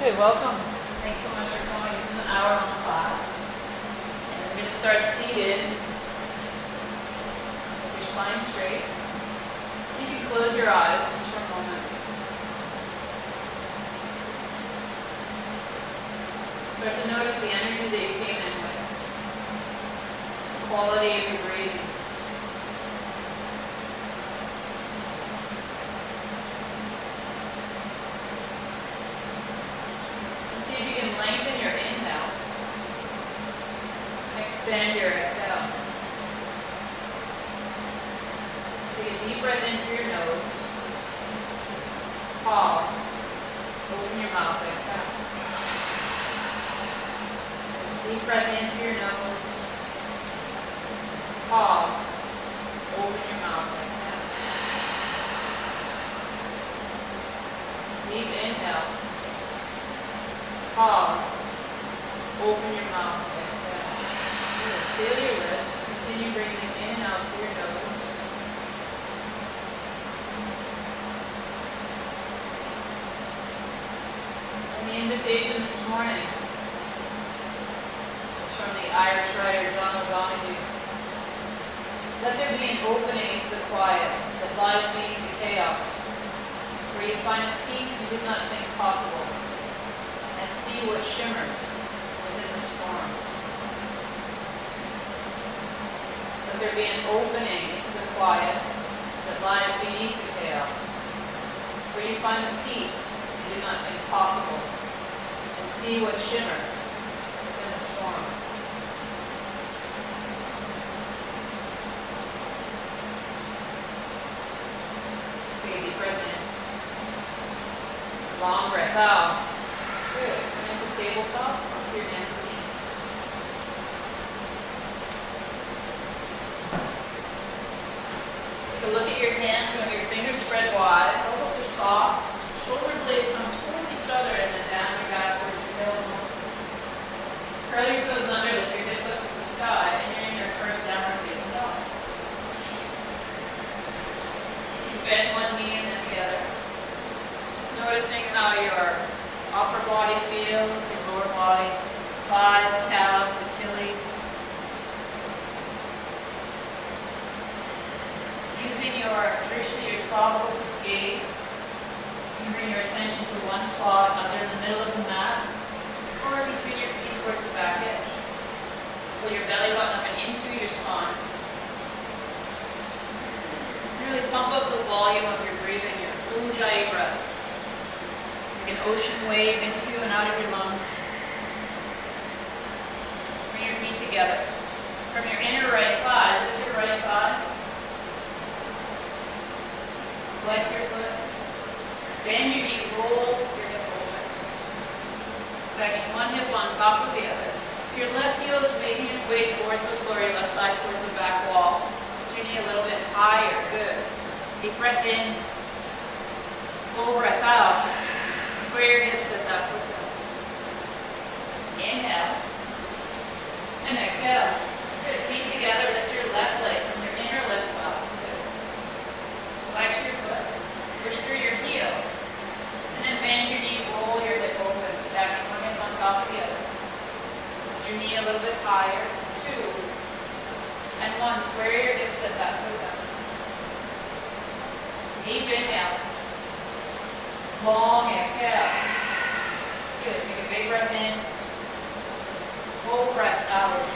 Good, welcome. Thanks so much for coming. This is an hour-long class. And we're going to start seated. Your spine straight. You can close your eyes just for a moment. Start to notice the energy that you came in with. The quality of your breathing. Lengthen your inhale. Extend your exhale. Take a deep breath in through your nose. Pause. Open your mouth. Exhale. Deep breath in through your nose. Pause. Open your mouth. Exhale. Deep inhale. Pause. Open your mouth. Exhale. Good. Seal your lips. Continue breathing in and out through your nose. And the invitation this morning is from the Irish writer John O'Donoghue. Let there be an opening into the quiet that lies beneath the chaos, where you find a peace you did not think possible. See what shimmers within the storm. Let there be an opening into the quiet that lies beneath the chaos, where you find the peace you did not think possible, and see what shimmers within the storm. Take a deep breath in. Long breath out. Good. Tabletop, onto your hands and knees. So look at your hands, have your fingers spread wide, elbows are soft, shoulder blades come towards each other and then down your back towards your tailbone. Curl your toes under, lift your hips up to the sky, and you're in your first downward facing dog. You bend one knee and then the other. Just noticing how your upper body feels, your lower body, thighs, calves, Achilles. Using traditionally your soft focused gaze, you bring your attention to one spot, either in the middle of the mat or between your feet towards the back edge. Pull your belly button up and into your spine. Really pump up the volume of your breathing, your Ujjayi breath. An ocean wave into and out of your lungs. Bring your feet together. From your inner right thigh, lift your right thigh. Flex your foot. Bend your knee, roll your hip over. Second, one hip on top of the other. So your left heel is making its way towards the floor, your left thigh towards the back wall. Lift your knee a little bit higher. Good. Deep breath in. Full breath out. Square your hips at that foot down. Inhale. And exhale. Good. Feet together. Lift your left leg from your inner left thigh. Good. Flex your foot. Push through your heel. And then bend your knee. Roll your hip open. Stacking one hip on top of the other. Lift your knee a little bit higher. 2. And 1. Square your hips at that foot down. Deep inhale. Long exhale. Good. Take a big breath in. Full breath out.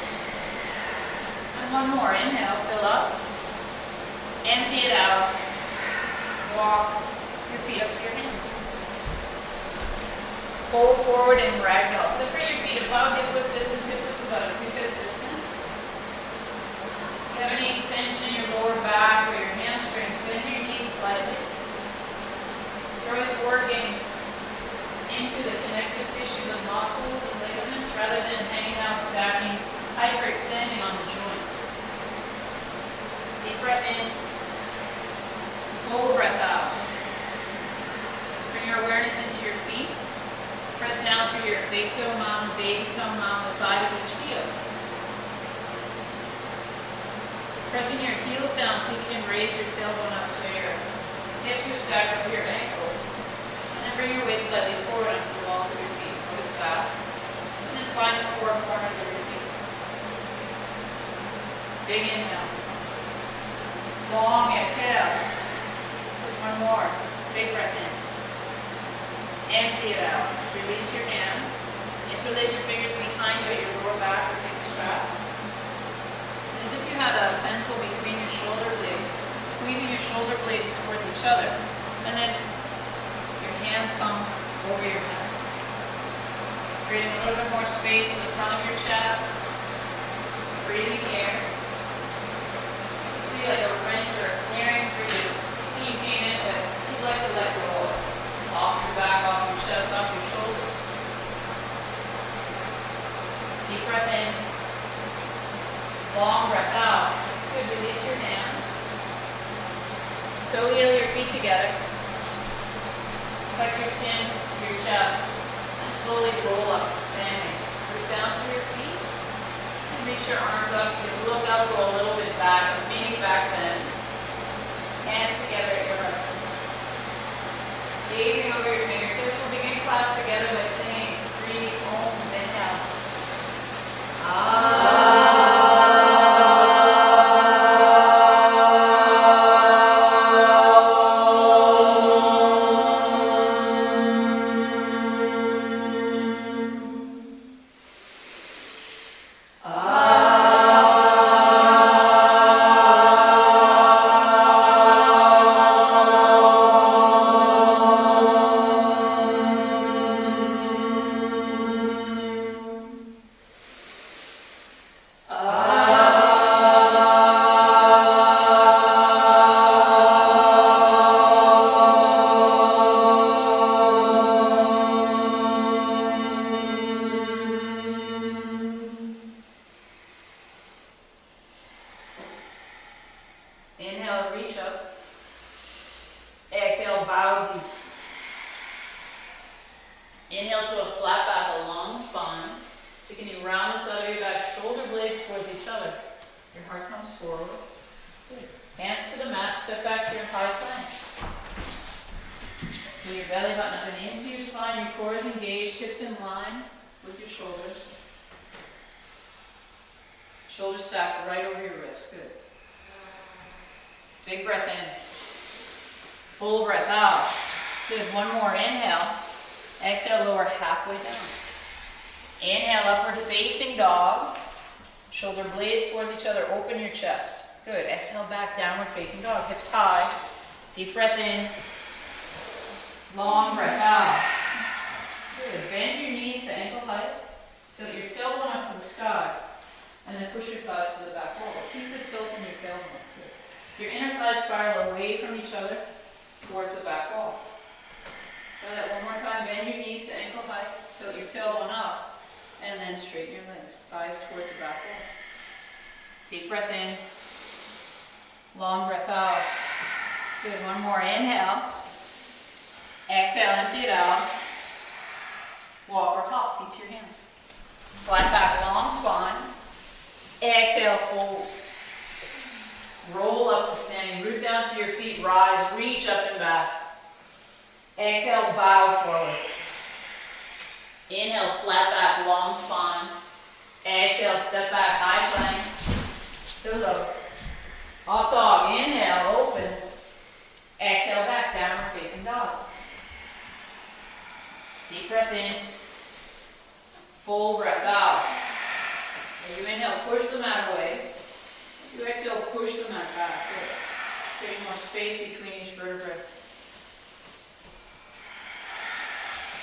And one more. Inhale. Fill up. Empty it out. Walk your feet up to your hands. Fold forward in ragdoll. Separate your feet above hip width distance. Hip width about a 2/5 distance. If you have any tension in your lower back or your hamstrings, bend your knees slightly. Throw the organ into the connective tissue, the muscles and ligaments, rather than hanging out, stacking, hyperextending on the joints. Deep breath in, full breath out. Bring your awareness into your feet. Press down through your big toe mound, baby toe mound, the side of each heel. Pressing your heels down so you can raise your tailbone up so your hips are stacked up your ankles. And then bring your waist slightly forward onto the walls of your feet. find the four corners of your feet. Big inhale. Long exhale. One more. Big breath in. Empty it out. Release your hands. Interlace your fingers behind you at your lower back or take a strap. And as if you had a pencil between your shoulder blades, squeezing your shoulder blades towards each other. And then your hands come over your head. Creating a little bit more space in the front of your chest. Breathing air. See like a rinse or clearing through you. You came in with, you'd like to let go off your back, off your chest, off your shoulders. Deep breath in. Long breath out. Good, release your hands. Toe heel your feet together. Tuck your chin to your chest. And slowly roll up to standing. Root down through your feet. And reach your arms up. You can look up, go a little bit back. Meaning back then. Hands together at your heart. Gazing over your fingertips. We'll begin class together by singing 3 ohms. Inhale. Inhale, reach up. Exhale, bow deep. Inhale to a flat back, a long spine. So can you round the side of your back, shoulder blades towards each other. Your heart comes forward. Good. Hands to the mat, step back to your high plank. Move your belly button up and into your spine. Your core is engaged, hips in line with your shoulders. Shoulders stacked right over your wrist. Good. Big breath in. Full breath out. Good. One more. Inhale. Exhale, lower halfway down. Inhale, upward facing dog. Shoulder blades towards each other. Open your chest. Good. Exhale, back, downward facing dog. Hips high. Deep breath in. Long breath out. Good. Bend your knees to ankle height. Tilt your tailbone up to the sky. And then push your thighs to the back wall. Keep the tilt in your tailbone. Good. Your inner thighs spiral away from each other towards the back wall. Try that one more time. Bend your knees to ankle height. Tilt your tailbone up. And then straighten your legs. Thighs towards the back wall. Deep breath in. Long breath out. Good. One more. Inhale. Exhale. Empty it out. Walk or hop. Feet to your hands. Flat back. Long spine. Exhale. Fold. Roll up to standing. Root down to your feet. Rise. Reach up and back. Exhale. Bow forward. Inhale. Flat back. Long spine. Exhale. Step back. High plank. To low. Up dog. Inhale. Open. Exhale. Back. Downward facing dog. Deep breath in. Full breath out. As you inhale, push the mat away. As you exhale, push the mat back. Good. Creating more space between each vertebrae.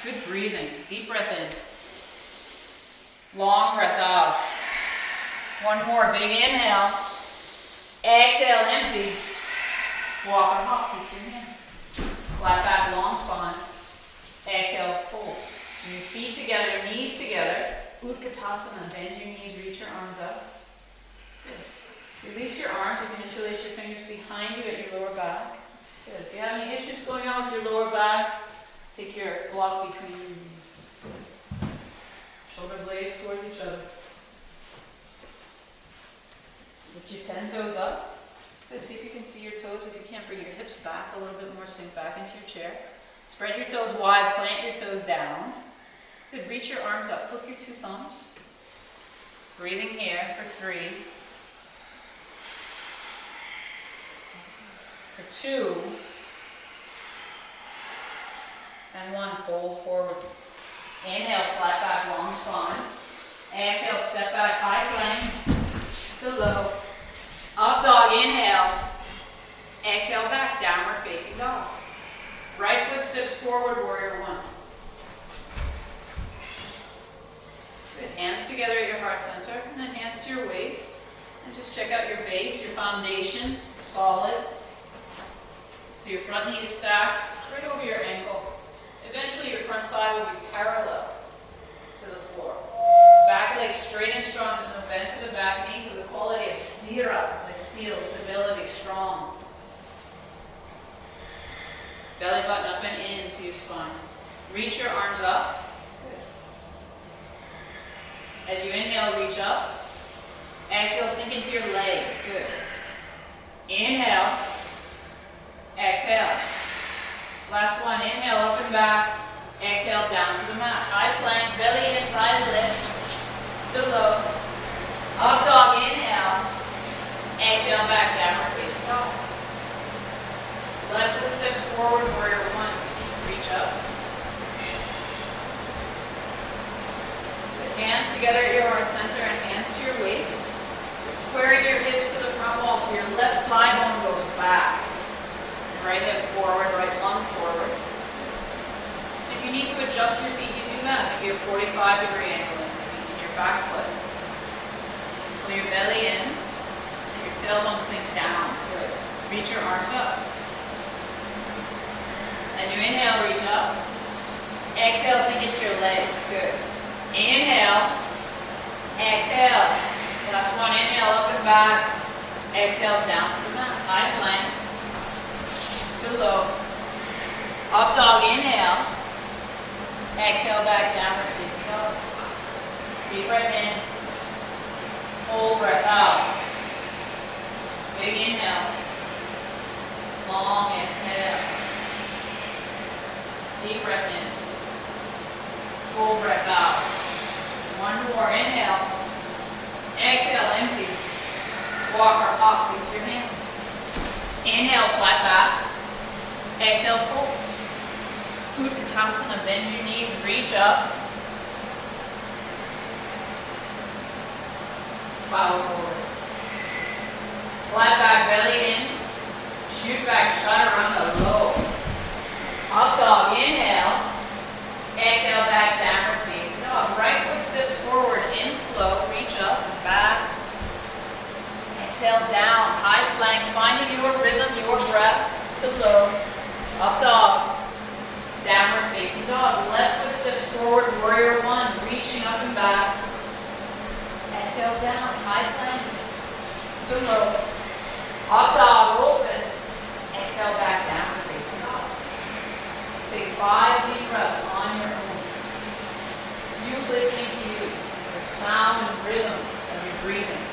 Good breathing. Deep breath in. Long breath out. One more. Big inhale. Exhale, empty. Walk or hop. Feet to your hands. Flat back, long spine. Exhale, fold. Your feet together, knees together. Utkatasana. Bend your knees, reach your arms up. Good. Release your arms. You can interlace your fingers behind you at your lower back. Good. If you have any issues going on with your lower back, take your block between your knees. Shoulder blades towards each other. Lift your 10 toes up. Good. See if you can see your toes. If you can't, bring your hips back a little bit more. Sink back into your chair. Spread your toes wide. Plant your toes down. Good, reach your arms up, hook your two thumbs. Breathing here for 3. For 2. And 1, fold forward. Inhale, flat back, long spine. Exhale, step back, high plank to low. Up dog, inhale. Exhale back, downward facing dog. Right foot steps forward, warrior 1. Good, hands together at your heart center, and then hands to your waist. And just check out your base, your foundation, solid. So your front knee is stacked right over your ankle. Eventually your front thigh will be parallel to the floor. Back leg straight and strong, there's no bend to the back knee, so the quality of stira, like steel, stability, strong. Belly button up and into your spine. Reach your arms up. Good. As you inhale, reach up. Exhale, sink into your legs. Good. Inhale. Exhale. Last one. Inhale, up and back. Exhale, down to the mat. High plank, belly in, thighs lift. To low. Up dog, inhale. Exhale, back, downward facing dog. Left foot steps forward, warrior 1. Reach up. Put hands together at your heart center and hands to your waist. Just squaring your hips to the front wall so your left thigh bone goes back. Right hip forward, right lung forward. If you need to adjust your feet, you do that. Maybe a 45-degree angle in your back foot. Pull your belly in, and your tailbone sink down. Good. Reach your arms up. As you inhale, reach up. Exhale, sink into your legs. Good. Inhale. Exhale. Last one. Inhale, up and back. Exhale, down to the mat. High plank. To low. Up dog, inhale. Exhale, back, downward facing dog. Deep breath in. Full breath out. Big inhale. Long exhale. Deep breath in. Full breath out. One more. Inhale. Exhale, empty. Walk or hop, face your hands. Inhale, flat back. Exhale, fold. Utkatasana, bend your knees, reach up. Bow forward. Flat back, belly in. Shoot back, chaturanga, low. Up dog, inhale. Exhale, back, downward facing dog. Right foot steps forward, in flow, reach up and back. Exhale, down, high plank, finding your rhythm, your breath to low. Up dog, downward facing dog. Left foot steps forward, warrior 1, reaching up and back. Exhale down, high plank to low. Up dog, open. Exhale back, downward facing dog. Take 5 deep breaths on your own. It's you listening to you, the sound and rhythm of your breathing.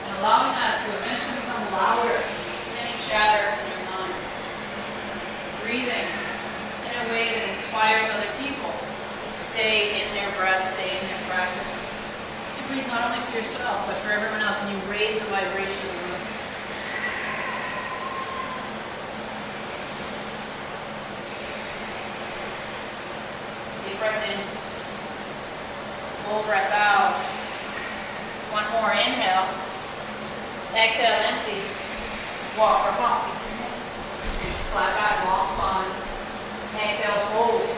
And allowing that to eventually become louder. Chatter in your mind. Breathing in a way that inspires other people to stay in their breath, stay in their practice. To breathe not only for yourself, but for everyone else, and you raise the vibration of the room. Deep breath in. Full breath out. One more. Inhale. Exhale, empty. Walk or hop, feet to hands. Flat back, long spine. Exhale, fold.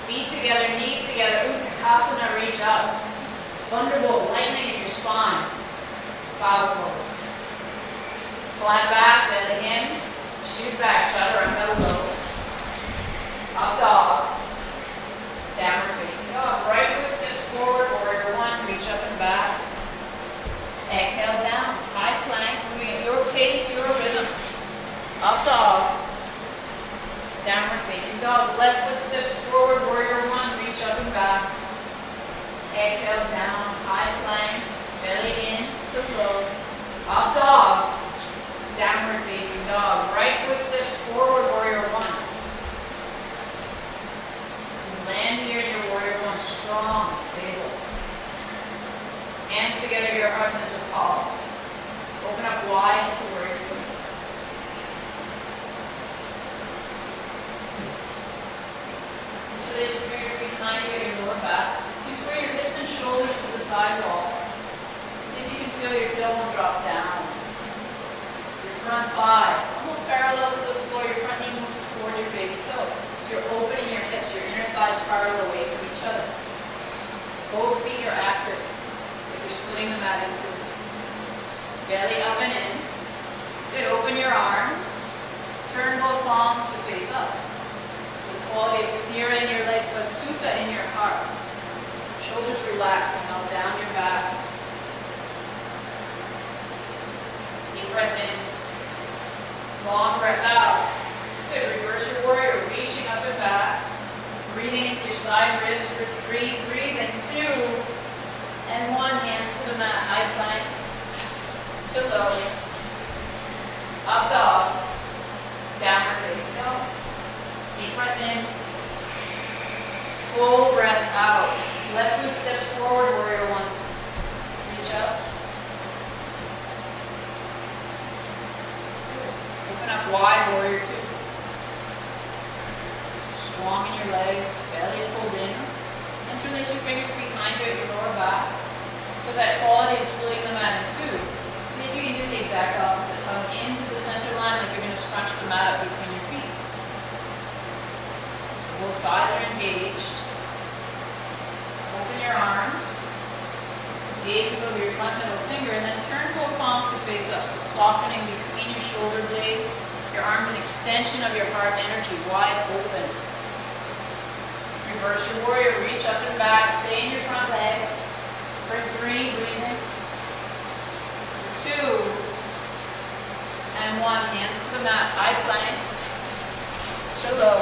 Feet together, knees together. Utkatasana, reach up. Thunderbolt, lightning in your spine. Bow forward. Flat back, belly in. Shoot back, chaturanga, low. Up dog. Downward facing dog. Right foot steps forward, warrior 1, reach up and back. Exhale down, high plank, moving at your pace, your rhythm. Up dog. Downward facing dog. Left foot steps forward, warrior 1, reach up and back. Exhale down, high plank, belly in to low. Up dog. Downward facing dog. Right foot steps forward, warrior 1. together, your heart center pause. Open up wide into warrior two. Interlace your fingers behind you at your lower back. You square your hips and shoulders to the side wall. See if you can feel your tailbone drop down. Your front thigh, almost parallel to the floor, your front knee moves towards your baby toe. So you're opening your hips, your inner thighs spiral away from each other. Both feet are active. If you're splitting the mat in two. Belly up and in. Good, open your arms. Turn both palms to face up. So the quality of steer in your legs, but sukha in your heart. Shoulders relaxing, now down your back. Deep breath in. Long breath out. Good, reverse your warrior, reaching up and back. Breathing into your side ribs for 3, breathing 2, and 1, hands to the mat, high plank, to low, up dog, downward facing dog. Deep breath in, full breath out. Left foot steps forward, warrior 1. Reach up. Open up wide, warrior 2. Strong in your legs, belly pulled in. Interlace your fingers behind you at your lower back. So that quality is splitting the mat in two. See if you can do the exact opposite. Come into the center line like you're going to scrunch the mat up between your feet. So both thighs are engaged. Open your arms. Gaze over your front middle finger and then turn both palms to face up. So softening between your shoulder blades. Your arms an extension of your heart energy, wide open. Reverse your warrior, reach up and back, stay in your front leg. For 3, breathing. 2, and 1, hands to the mat, high plank. So low.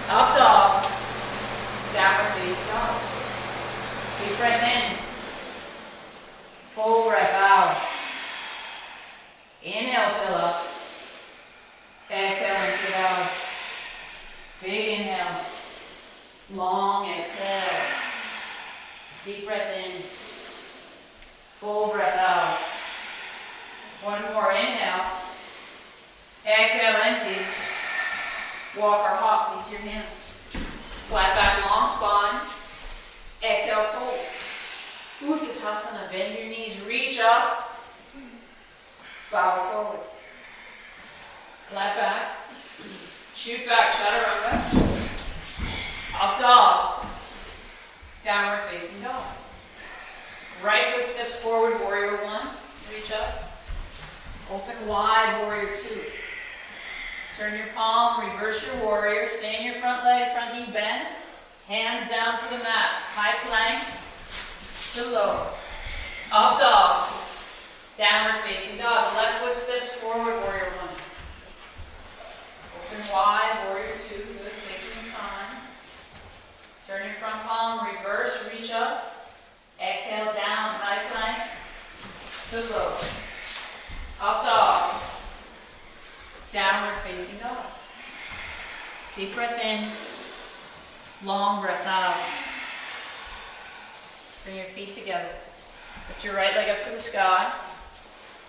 Up dog. Downward facing dog. Deep breath in. Full breath out. Inhale, fill up. Exhale, empty it out. Big inhale. Long exhale. Deep breath in. Full breath out. One more inhale. Exhale, empty. Walk or hop, feet to your hands. Flat back, long spine. Exhale, fold. Utkatasana, bend your knees, reach up. Bow forward. Flat back. Shoot back, chaturanga. Up dog. Downward facing dog. Right foot steps forward, warrior 1. Reach up. Open wide, warrior 2. Turn your palm, reverse your warrior. Stay in your front leg, front knee bent. Hands down to the mat. High plank to low. Up dog. Downward facing dog. The left foot steps forward, warrior 1. Open wide, warrior 2. Good, take your time. Turn your front palm, reverse, reach up. Exhale, down, high plank to low. Up dog. Downward facing dog. Deep breath in. Long breath out. Bring your feet together. Lift your right leg up to the sky.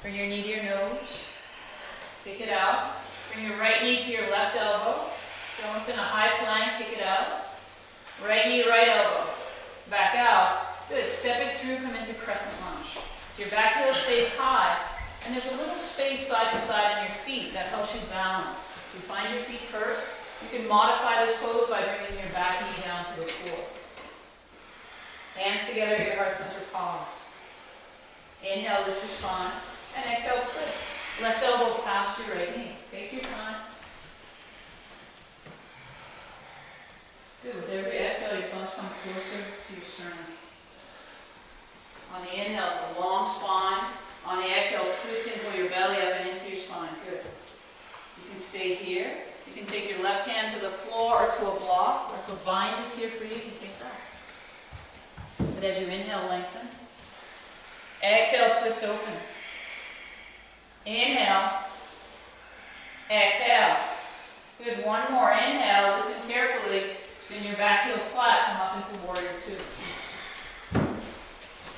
Bring your knee to your nose. Kick it out. Bring your right knee to your left elbow. You're almost in a high plank. Kick it out. Right knee, right elbow. Back out. Good. Step it through. Come into crescent lunge. So your back heel stays high. And there's a little space side to side in your feet that helps you balance. So you find your feet first. You can modify this pose by bringing your back knee down to the floor. Hands together, your heart center pause. Inhale, lift your spine. And exhale, twist. Left elbow past your right knee. Take your time. Good. With every exhale, your thumbs come closer to your sternum. On the inhale, it's a long spine. On the exhale, twist and pull your belly up and into your spine. Good. You can stay here. You can take your left hand to the floor or to a block. Or if a bind is here for you, you can take that. But as you inhale, lengthen. Exhale, twist open. Inhale. Exhale. Good. One more. Inhale. Listen carefully. Spin your back heel flat. Come up into warrior 2.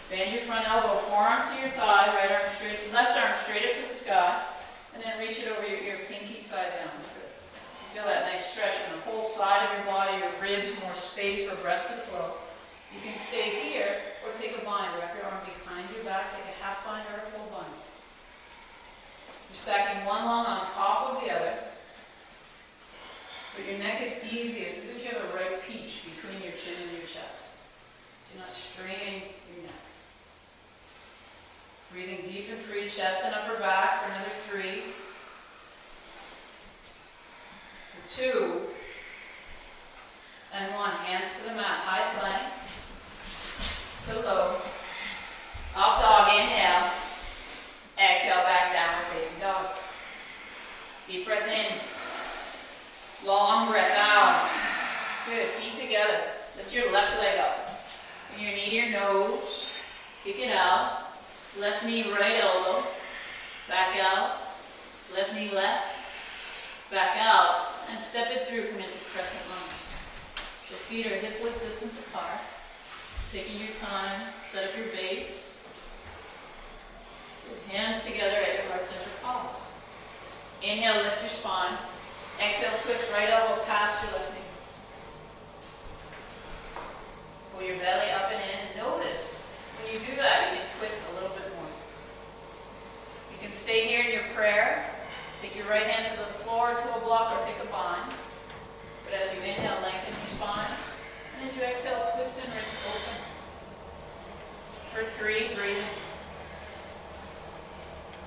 Bend your front elbow, forearm to your thigh, right arm straight, left arm straight up to the sky, and then reach it over your ear, pinky side down. Good. So feel that nice stretch on the whole side of your body, your ribs, more space for breath to flow. You can stay here or take a bind. Wrap your arm behind your back, take a half bind or a full bind. You're stacking one lung on top of the other. But your neck is easy. It's as if you have a ripe peach between your chin and your chest. So you're not straining your neck. Breathing deep and free, chest and upper back for another 3. For 2. And 1. Hands to the mat, high plank. To low. Up dog, inhale. Exhale, back, downward facing dog. Deep breath in. Long breath out. Good, feet together. Lift your left leg up. Bring your knee to your nose. Kick it out. Left knee, right elbow. Back out. Left knee, left. Back out. And step it through, come into crescent lunge. Your feet are hip width distance apart. Taking your time, set up your base. Your hands together at your heart center pause. Inhale, lift your spine. Exhale, twist right elbow past your left knee. Pull your belly up and in, and notice when you do that, you can twist a little bit more. You can stay here in your prayer. Take your right hand to the floor, to a block, or take a bind. But as you inhale, lengthen your spine. And as you exhale, twist and rinse open. For 3, breathe.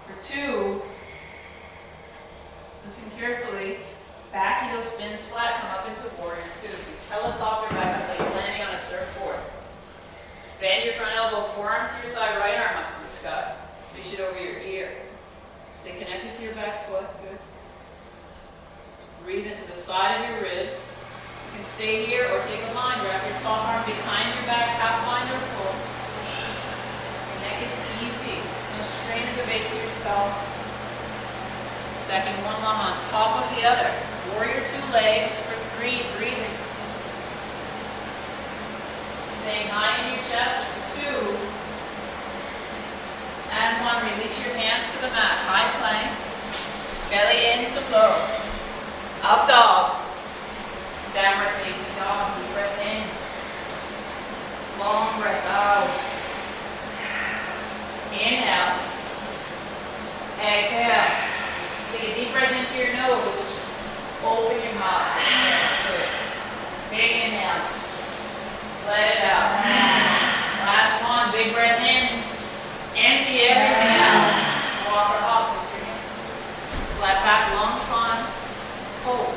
For 2, listen carefully. Back heel spins flat, come up into warrior 2. So you helicopter back up like you're landing on a surfboard. Bend your front elbow, forearm to your thigh, right arm up to the sky. Reach it over your ear. Stay connected to your back foot. Good. Breathe into the side of your ribs. You can stay here or take a line. Wrap your top arm behind your back, half bind or full. Your neck is easy. There's no strain at the base of your skull. Stacking one lung on top of the other. Warrior 2 legs for 3, breathing. Staying high in your chest for 2. And 1, release your hands to the mat, high plank. Belly in to low. Up dog. Downward facing dog, deep breath in. Long breath out. Inhale. Exhale. Take a deep breath into your nose. Open your mouth. Good. Big inhale. Let it out. Last one. Big breath in. Empty everything out. Walk or hop with your hands. Flat back, long spine. Hold.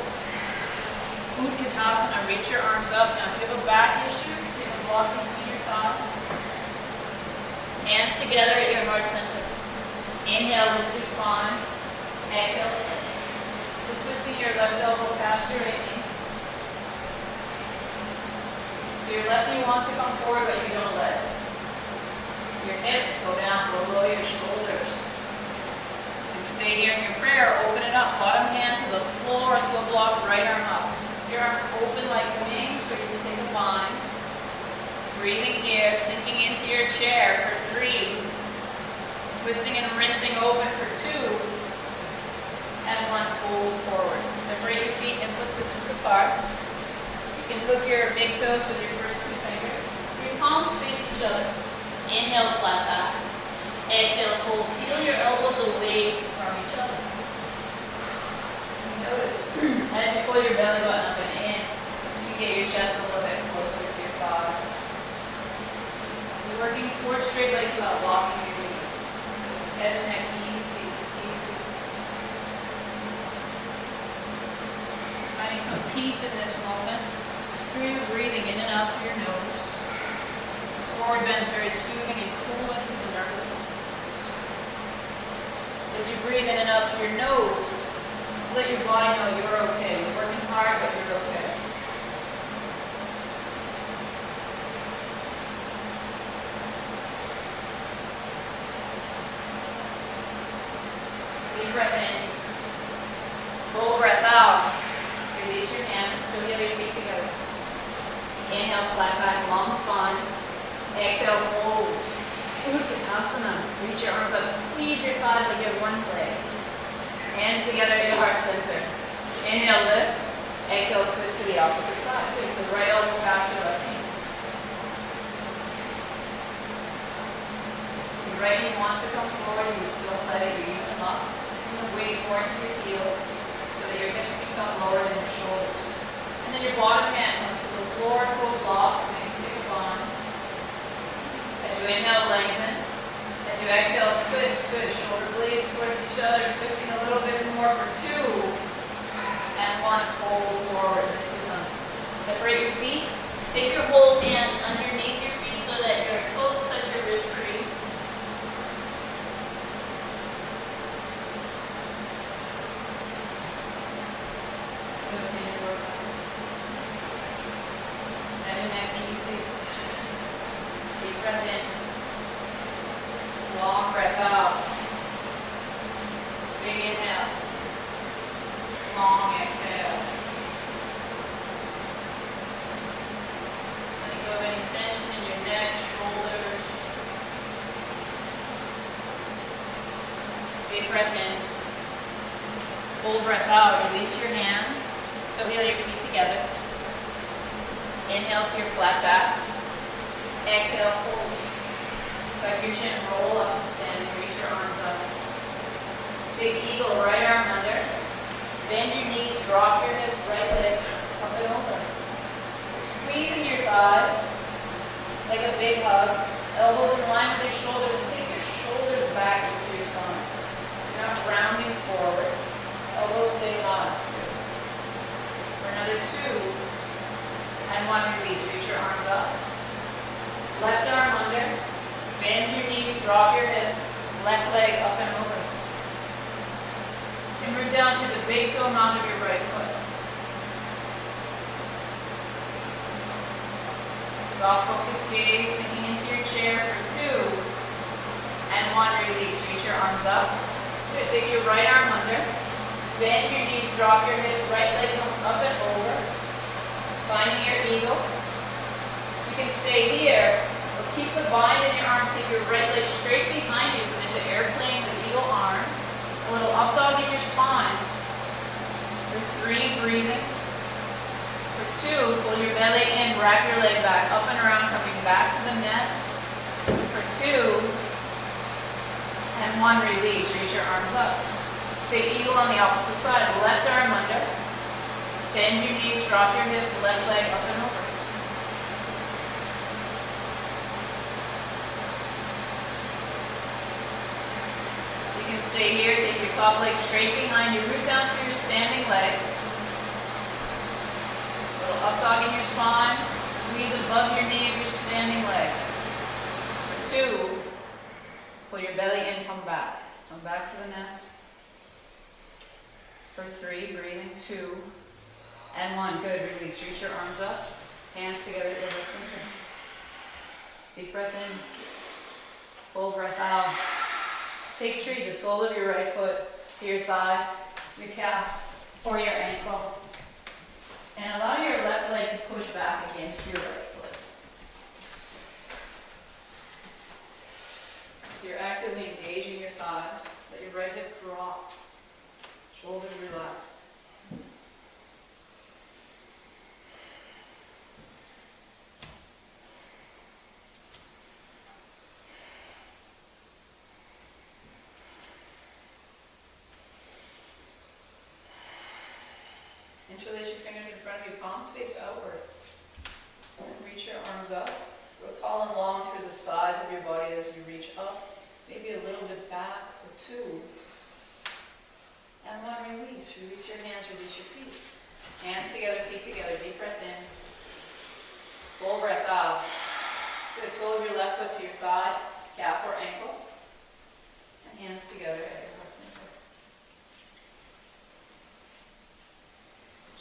Utkatasana. Reach your arms up. Now if you have a back issue, take a block between your thighs. Hands together at your heart center. Inhale, lift your spine. Exhale, twist. So twisting your left elbow past your right knee. So your left knee wants to come forward, but you don't let it. Your hips go down below your shoulders. You can stay here in your prayer, open it up. Bottom hand to the floor, to a block, right arm up. So your arms open like wings, so you can take a bind. Breathing here, sinking into your chair for 3. Twisting and rinsing open for 2. And 1, fold forward. Separate your feet and foot distance apart. You can hook your big toes with your first 2 fingers. Your palms face each other. Inhale, flat back. Exhale, fold. Peel your elbows away from each other. Notice, as you pull your belly button up and in, you get your chest a little bit closer to your thighs. You're working towards straight legs without locking your knees. Head and neck easy, easy. Finding some peace in this moment. Just through your breathing in and out through your nose. This forward bend is very soothing and cooling to the nervous system. So as you breathe in and out through your nose, let your body know you're okay. You're working hard, but you're okay. Deep breath in. Full breath out. Release your hands. Still the other feet together. Inhale, flat back, long spine. Exhale, fold. Reach your arms up, squeeze your thighs like you have one leg. Hands together in your heart center. Inhale, lift. Exhale, twist to the opposite side. Good. So right elbow past your left knee. Your right knee wants to come forward. You don't let it. You even up. You can weight more into your heels so that your hips become lower than your shoulders. And then your bottom hand comes to the floor, toe block. Maybe take a bond. As you inhale, lengthen. As you exhale, twist. Good. Shoulder blades towards each other. Twisting a little bit more for 2. And 1, fold forward. This is them. Separate your feet. Take your whole hand underneath your feet so that your toes touch your wrist crease. Head and neck easy. Deep breath in. Long breath out. Big inhale. Long exhale. Letting go of any tension in your neck, shoulders. Big breath in. Full breath out. Release your hands. So heel your feet together. Inhale to your flat back. Exhale, fold. Tuck your chin, roll up to standing. Reach your arms up. Big eagle, right arm under. Bend your knees, drop your hips, right leg up and over. Squeezing your thighs like a big hug. Elbows in line with your shoulders, and take your shoulders back into your spine. You're not rounding forward. Elbows stay high. For another 2 and 1, release. Reach your arms up. Left arm under. Bend your knees, drop your hips. Left leg up and over. And root down through the big toe mound of your right foot. Soft focused gaze sinking into your chair for 2 and 1, release. Reach your arms up. Good. Take your right arm under. Bend your knees, drop your hips, right leg comes up and over. Finding your eagle. You can stay here or keep the bind in your arms. Take your right leg straight behind you into airplane with eagle arms. A little up dog in your spine. For 3, breathing. For 2, pull your belly in, wrap your leg back, up and around, coming back to the nest. For 2, and 1, release. Reach your arms up. Take eagle on the opposite side. Left arm under. Bend your knees, drop your hips, left leg up and over. Stay here, take your top leg straight behind you, root down through your standing leg. Little up dog in your spine, squeeze above your knee of your standing leg. For 2, pull your belly in, come back. Come back to the nest. For 3, breathing, 2, and 1, good, release. Reach your arms up, hands together at your hips and chin. Deep breath in, full breath out. Take tree, the sole of your right foot to your thigh, your calf, or your ankle. And allow your left leg to push back against your right foot. So you're actively engaging your thighs. Let your right hip drop, shoulders relaxed. Interlace your fingers in front of you, palms face outward. And reach your arms up. Go tall and long through the sides of your body as you reach up. Maybe a little bit back for 2. And 1, release. Release your hands, release your feet. Hands together, feet together. Deep breath in. Full breath out. Good. Sole of your left foot to your thigh, calf or ankle. And hands together at your heart center.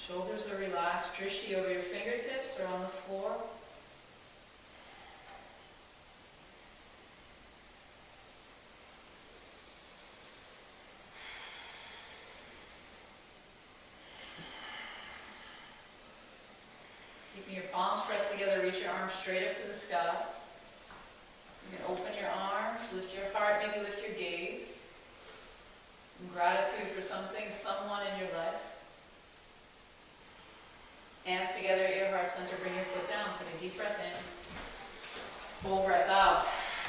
Shoulders are relaxed, drishti over your fingertips or on the floor. Keeping your palms pressed together, reach your arms straight up to the sky. You can open your arms. Lift your heart, maybe lift your gaze. Some gratitude for something, someone in your life. Hands together at your heart center, bring your foot down, take a deep breath in. Full breath out.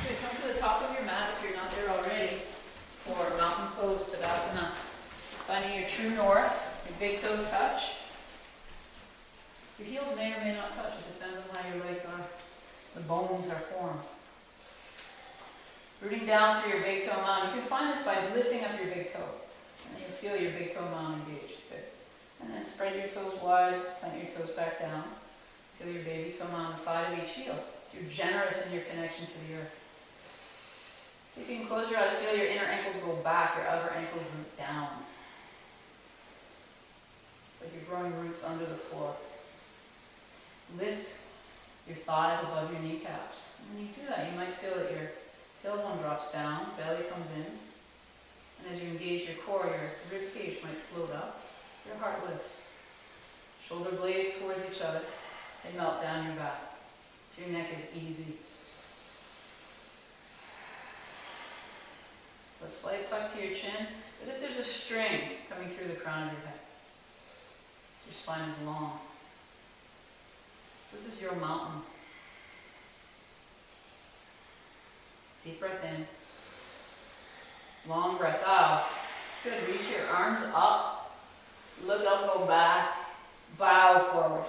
Good, come to the top of your mat if you're not there already for mountain pose, Tadasana. Finding your true north, your big toes touch. Your heels may or may not touch, it depends on how your legs are. The bones are formed. Rooting down through your big toe mound. You can find this by lifting up your big toe. And then you'll feel your big toe mound engaged. Good. And then spread your toes wide, plant your toes back down. Feel your baby toe mound on the side of each heel. So you're generous in your connection to the earth. If you can close your eyes, feel your inner ankles go back, your outer ankles root down. It's like you're growing roots under the floor. Lift your thighs above your kneecaps. And when you do that, you might feel that your tailbone drops down, belly comes in, and as you engage your core, your rib cage might float up, your heart lifts. Shoulder blades towards each other, they melt down your back, so your neck is easy. A slight tuck to your chin, as if there's a string coming through the crown of your head. So your spine is long. So this is your mountain. Deep breath in. Long breath out. Good. Reach your arms up. Look up, go back. Bow forward.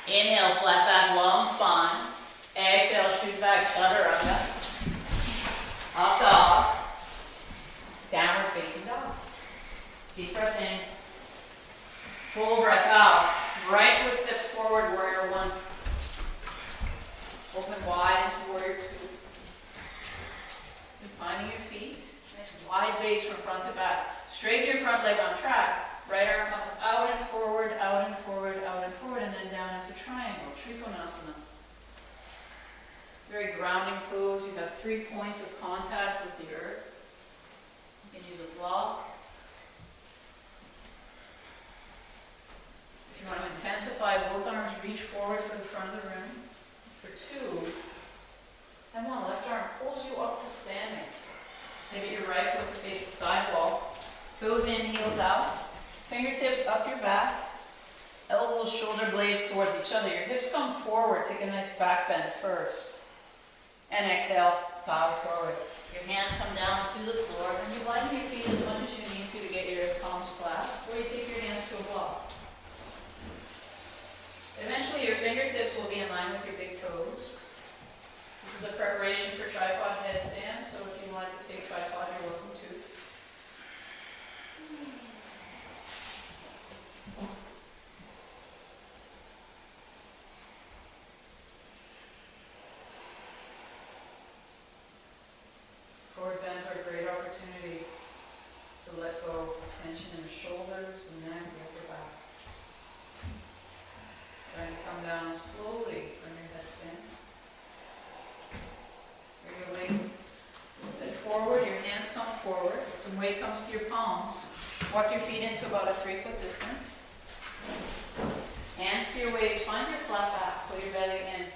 Inhale, flat back, long spine. Exhale, shoot back, chaturanga. Up dog. Downward facing dog. Deep breath in. Full breath out. Right foot steps forward, warrior one. Open wide into warrior two. Finding your feet, nice wide base from front to back. Straighten your front leg on track. Right arm comes out and forward, out and forward, out and forward, and then down into triangle, Trikonasana. Very grounding pose. You have 3 points of contact with the earth. You can use a block. If you want to intensify, both arms reach forward for the front of the room. For 2, and 1, left arm pulls you up to standing. Maybe your right foot to face the sidewall. Toes in, heels out. Fingertips up your back. Elbows, shoulder blades towards each other. Your hips come forward. Take a nice back bend first. And exhale, bow forward. Your hands come down to the floor. And you widen your feet as much as you need to get your palms flat. Or you take your hands to a block. Eventually your fingertips will be in line with your big toes. This is a preparation for tripod headstand, so if you'd like to take tripod, you're welcome to. Forward bends are a great opportunity to let go of tension in the shoulders, the neck, the upper back. Starting to come down slowly from your headstand. Bring your weight a little bit forward, your hands come forward, some weight comes to your palms. Walk your feet into about a 3-foot distance. Hands to your waist, find your flat back, pull your belly in.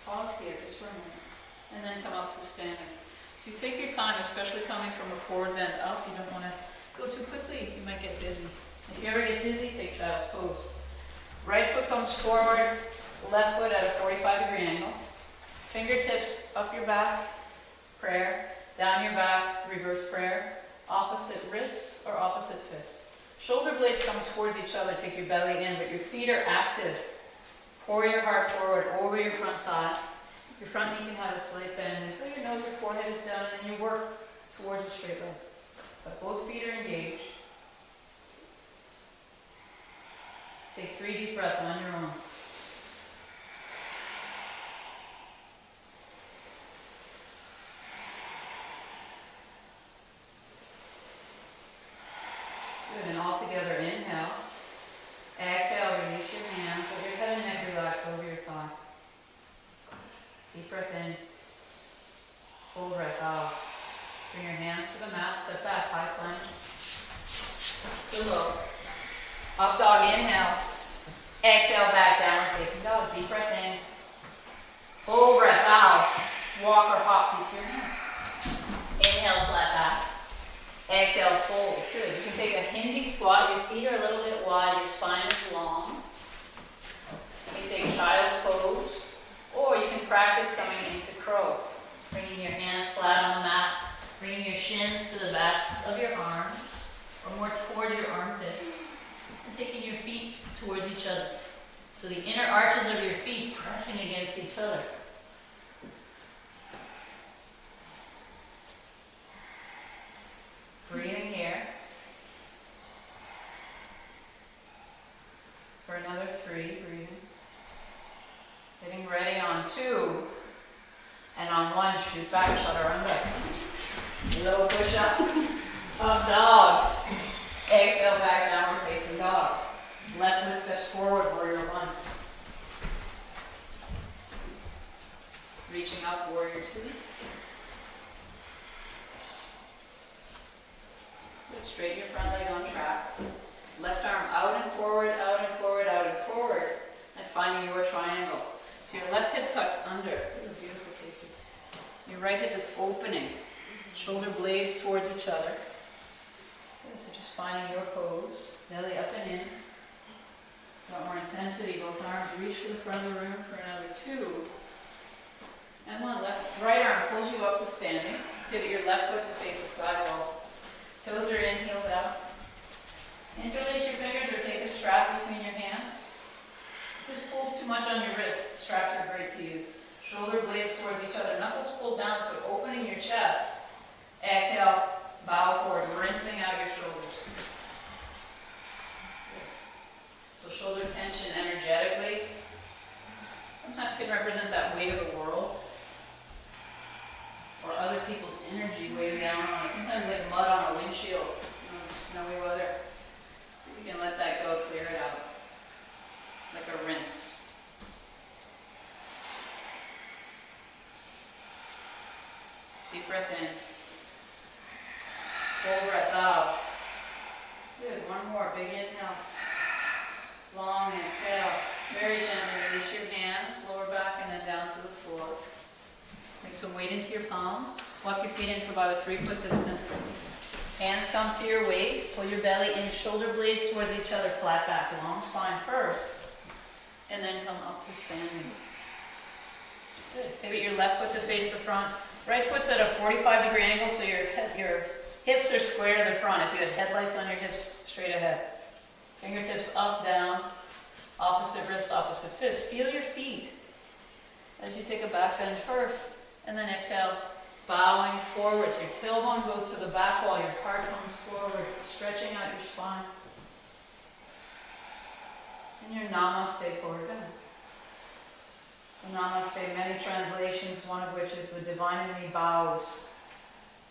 Pause here just for a minute, and then come up to standing. So you take your time, especially coming from a forward bend up. You don't want to go too quickly, you might get dizzy. If you ever get dizzy, take child's pose. Right foot comes forward, left foot at a 45-degree angle. Fingertips up your back, prayer. Down your back, reverse prayer. Opposite wrists or opposite fists. Shoulder blades come towards each other, take your belly in, but your feet are active. Pour your heart forward over your front thigh. Your front knee can have a slight bend until your nose or forehead is down, and you work towards a straight leg. But both feet are engaged. Take 3 deep breaths on your own. Good, and all together, inhale. Exhale, release your hands, let your head and neck relax over your thigh. Deep breath in. Full breath out. Bring your hands to the mat, step back, high plank. To low. Up dog, inhale. Exhale, back, downward facing dog. Deep breath in. Full breath out. Walk or hop feet to your hands. Exhale, fold. Good. You can take a Hindi squat. Your feet are a little bit wide. Your spine is long. You can take child's pose. Or you can practice coming into crow. Bringing your hands flat on the mat. Bringing your shins to the backs of your arms. Or more towards your armpits. And taking your feet towards each other. So the inner arches of your feet pressing against each other. Breathing here. For another 3, breathing. Getting ready on 2. And on 1, shoot back, chaturanga. Low push up. Up dog. Exhale back, downward facing dog. Left foot steps forward, warrior 1. Reaching up, warrior 2. Good, straighten your front leg on track. Left arm out and forward, out and forward, out and forward. And finding your triangle. So your left hip tucks under. This is beautiful, Casey. Your right hip is opening. Shoulder blades towards each other. Good, so just finding your pose. Belly up and in. Got more intensity. Both arms reach for the front of the room for another 2. And 1. Right arm pulls you up to standing. Pivot your left foot to face the sidewall. Toes are in, heels out. Interlace your fingers or take a strap between your hands. If this pulls too much on your wrist, straps are great to use. Shoulder blades towards each other. Knuckles pulled down, so opening your chest. Exhale, bow forward, rinsing out your shoulders. So shoulder tension energetically sometimes can represent that weight of the world or other people's energy weighing down on it. Sometimes like mud on a windshield, snowy weather. So you can let that go, clear it out like a rinse. Deep breath in. Full breath out. Good. 1 more. Big inhale. Long exhale. Very gently release your hands, lower back, and then down to the floor. Bring some weight into your palms. Walk your feet into about a 3-foot distance. Hands come to your waist. Pull your belly in. Shoulder blades towards each other. Flat back. Long spine first. And then come up to standing. Good. Pivot your left foot to face the front. Right foot's at a 45-degree angle, so your hips are square to the front. If you had headlights on your hips, straight ahead. Fingertips up, down, opposite wrist, opposite fist. Feel your feet as you take a back bend first. And then exhale, bowing forward. So your tailbone goes to the back wall, your heart comes forward, stretching out your spine. And your namaste forward bend. So namaste, many translations, one of which is the divine in me bows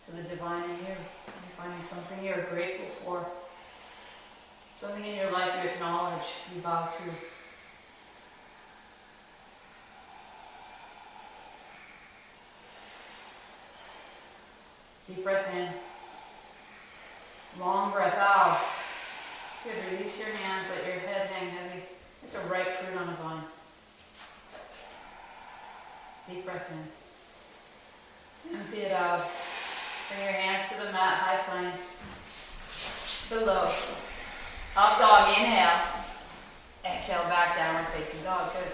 to the divine in you. You're finding something you're grateful for. Something in your life you acknowledge, you bow to. Deep breath in. Long breath out. Good, release your hands, let your head hang heavy. Like the ripe fruit on a vine. Deep breath in. Empty it out. Bring your hands to the mat, high plank. To low. Up dog, inhale. Exhale, back, downward facing dog. Good.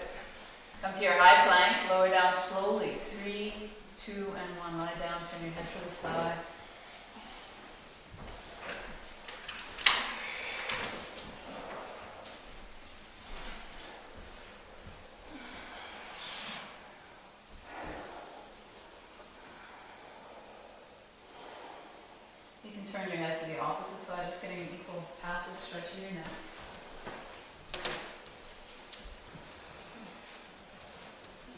Come to your high plank, lower down slowly. 3, 2, and 1. Lie down, turn your head to the side. You can turn your head to the opposite side, just getting an equal passive stretch of your neck.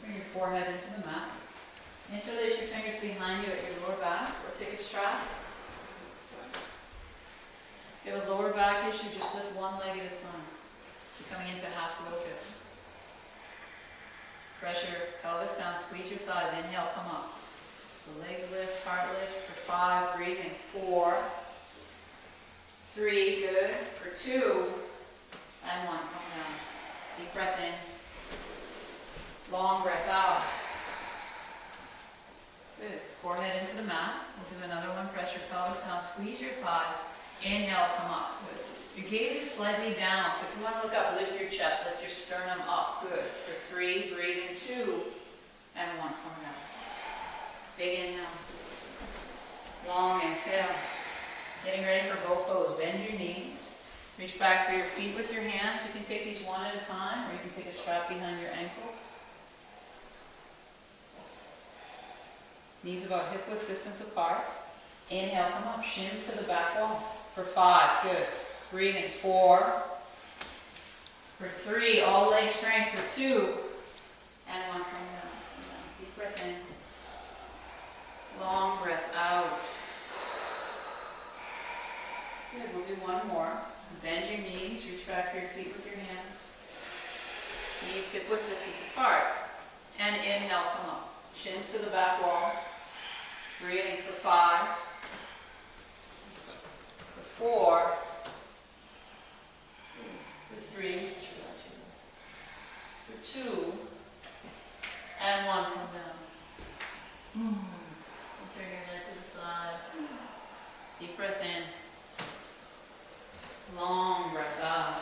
Bring your forehead into the mat. Interlace your fingers behind you at your lower back, or take a strap. If you have a lower back issue, just lift one leg at a time. You're coming into half locust. Press your pelvis down, squeeze your thighs, inhale, come up. So legs lift, heart lifts for 5, breathing, 4, 3, good, for 2, and 1, come down. Deep breath in, long breath out. Good. Forehead into the mat. We'll do another one. Press your pelvis down. Squeeze your thighs. Inhale, come up. Good. Your gaze is slightly down, so if you want to look up, lift your chest, lift your sternum up. Good. For 3, breathe in 2, and 1. Come down. Big inhale. Long exhale. Getting ready for both pose. Bend your knees. Reach back for your feet with your hands. You can take these one at a time, or you can take a strap behind your ankles. Knees about hip width distance apart. Inhale, come up, shins to the back wall. For 5, good. Breathing, 4. For 3, all leg strength. For 2, and 1, come down. Deep breath in. Long breath out. Good, we'll do one more. Bend your knees, reach back for your feet with your hands. Knees hip width distance apart. And inhale, come up. Shins to the back wall. Breathing for 5. For 4. For 3. For 2. And 1, come down. Turn your head to the side. Deep breath in. Long breath out.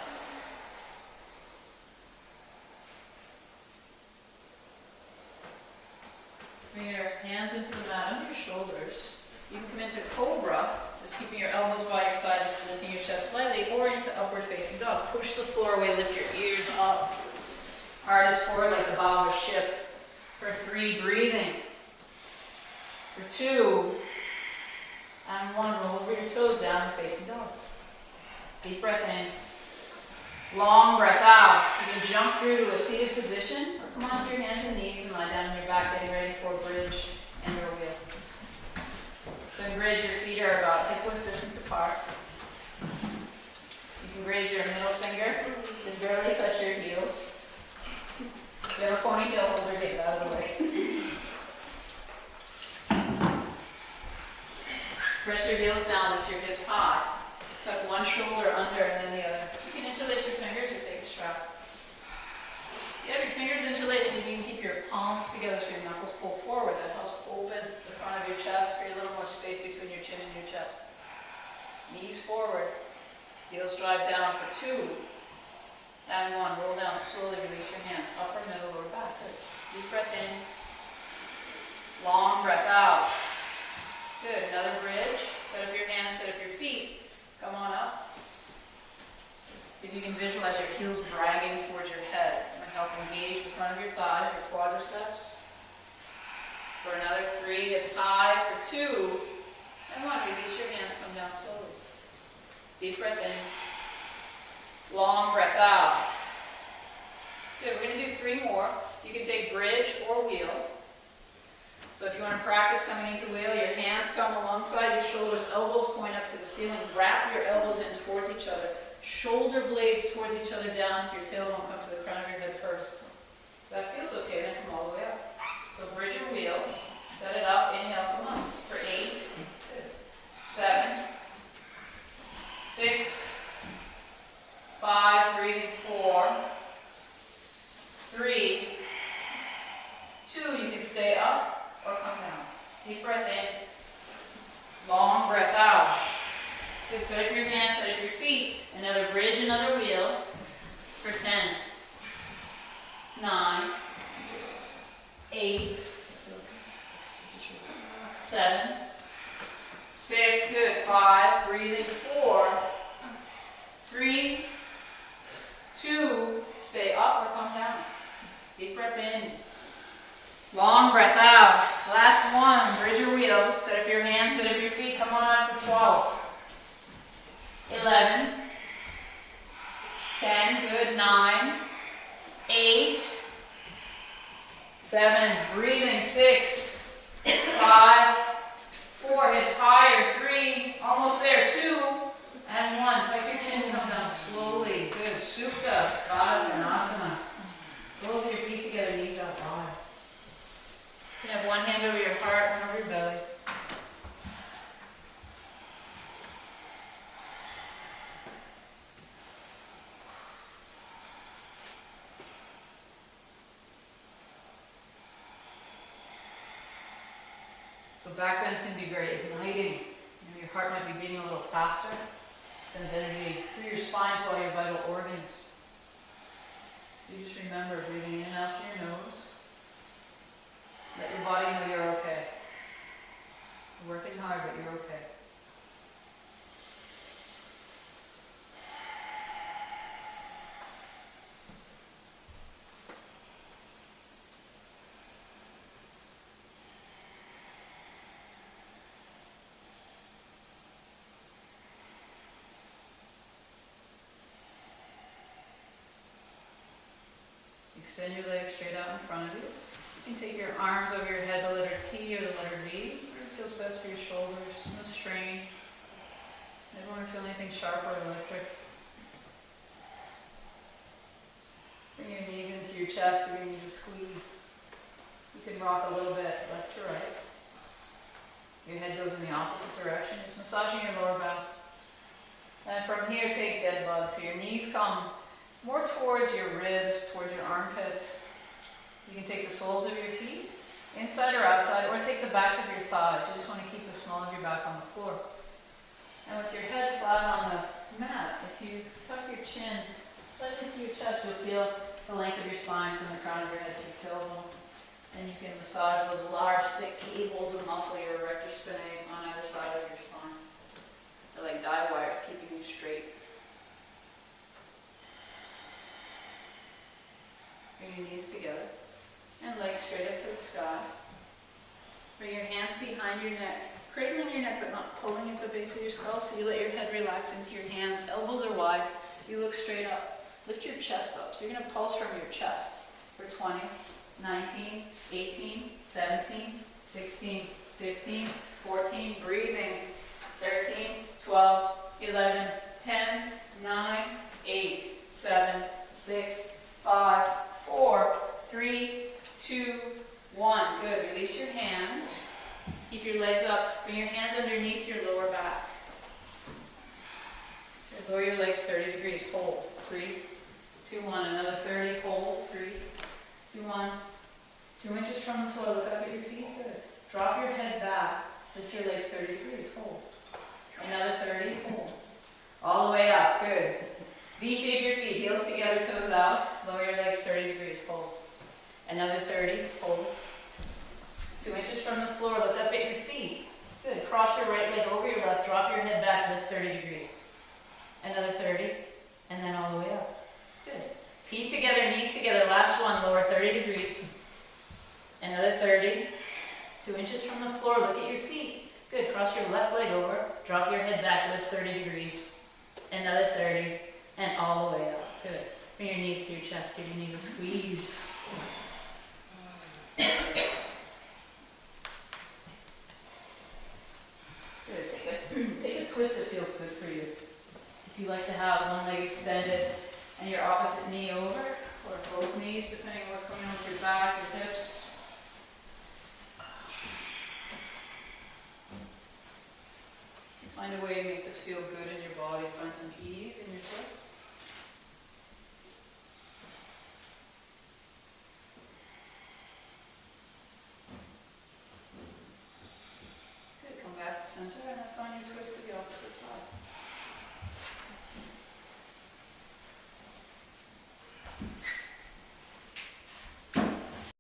Bring your hands into the mat under your shoulders. You can come into cobra, just keeping your elbows by your side, just lifting your chest slightly, or into upward facing dog. Push the floor away, lift your ears up. Heart is forward like the bow of a ship. For 3, breathing. For 2, and 1, roll over your toes down and facing dog. Deep breath in. Long breath out. You can jump through to a seated position, or come onto your hands and knees and lie down on your back, getting ready for bridge and your wheel. So in bridge, your feet are about hip width distance apart. You can raise your middle finger, just barely touch your heels. If you have a ponytail holder, get that out of the way. Press your heels down, lift your hips high. Tuck one shoulder under and then the other. You can interlace your fingers or take a strap. You have your fingers interlaced and you can keep your palms together so your knuckles pull forward. That helps open the front of your chest, create a little more space between your chin and your chest. Knees forward. Heels drive down for 2. And 1. Roll down slowly, release your hands. Upper, middle, lower back. Good. Deep breath in. Long breath out. Good. Another bridge. Set up your hands, set up your feet. Come on up. See if you can visualize your heels dragging towards your head. It might help engage the front of your thighs, your quadriceps. For another 3, hips high. For 2, and 1, release your hands, come down slowly. Deep breath in. Long breath out. Good, we're going to do 3 more. You can take bridge or wheel. So if you want to practice coming into wheel, your hands come alongside your shoulders, elbows point up to the ceiling, wrap your elbows in towards each other, shoulder blades towards each other down to your tailbone, come to the crown of your head first. If that feels okay, then come all the way up. So bridge or wheel, set it up, inhale, come on, for 8, 7, 6, 5, breathing 4, 3, 2, you can stay up or come down. Deep breath in, long breath out. Good, set up your hands, set up your feet. Another bridge, another wheel for 10, 9, 8, 7, 6, good, 5, breathing 4, 3, 2, stay up or come down. Deep breath in. Long breath out. Last one, bridge or wheel. Set up your hands, set up your feet. Come on out for 12. 11. 10, good. 9. 8. 7, breathing. 6. 5. 4, hips higher. 3, almost there. 2. And 1. Tuck your chin, come down slowly. Good. Supta, Baddha, Close your feet together, knees out wide. You can have one hand over your heart, one over your belly. back bends can be very igniting. Your heart might be beating a little faster. Sends energy through your spine to all your vital organs. So you just remember breathing in and out through your nose. Let your body know you're okay. You're working hard, but you're okay. Extend your legs straight out in front of you. You can take your arms over your head, the letter T or the letter V. Whatever feels best for your shoulders. No strain. Never want to feel anything sharp or electric. Bring your knees into your chest, your knees to squeeze. You can rock a little bit left to right. Your head goes in the opposite direction. It's massaging your lower back. And from here, take dead bugs. So your knees come more towards your ribs, towards your armpits. You can take the soles of your feet, inside or outside, or take the backs of your thighs. You just want to keep the small of your back on the floor. And with your head flat on the mat, if you tuck your chin slightly to your chest, you'll feel the length of your spine from the crown of your head to your tailbone. And you can massage those large, thick cables of muscle, your erector spinae, on either side of your spine. They're like guide wires keeping you straight. Bring your knees together and legs straight up to the sky. Bring your hands behind your neck, cradling your neck but not pulling at the base of your skull, so you let your head relax into your hands. Elbows are wide. You look straight up. Lift your chest up. So you're going to pulse from your chest for 20, 19, 18, 17, 16, 15, 14, breathing, 13, 12, 11, 10, 9, 8, 7, 6, 5, 4, 3, 2, 1. Good. Release your hands. Keep your legs up. Bring your hands underneath your lower back. Good. Lower your legs 30 degrees. Hold. 3, 2, 1. Another 30. Hold. 3, 2, 1. 2 inches from the floor. Look up at your feet. Good. Drop your head back. Lift your legs 30 degrees. Hold. Another 30. Hold. All the way up. Good. V-shape your feet. Heels together, toes out. Lower your legs 30 degrees. Hold. Another 30. Hold. 2 inches from the floor. Look up at your feet. Good. Cross your right leg over your left. Drop your head back. Lift 30 degrees. Another 30. And then all the way up. Good. Feet together, knees together. Last one. Lower 30 degrees. Another 30. 2 inches from the floor. Look at your feet. Good. Cross your left leg over. Drop your head back. Lift 30 degrees. Another 30. And all the way up. Good. Bring your knees to your chest. Give your knees a squeeze. Good. Take a twist that feels good for you. If you like to have one leg extended and your opposite knee over, or both knees, depending on what's going on with your back, your hips. Find a way to make this feel good in your body. Find some ease in your twist.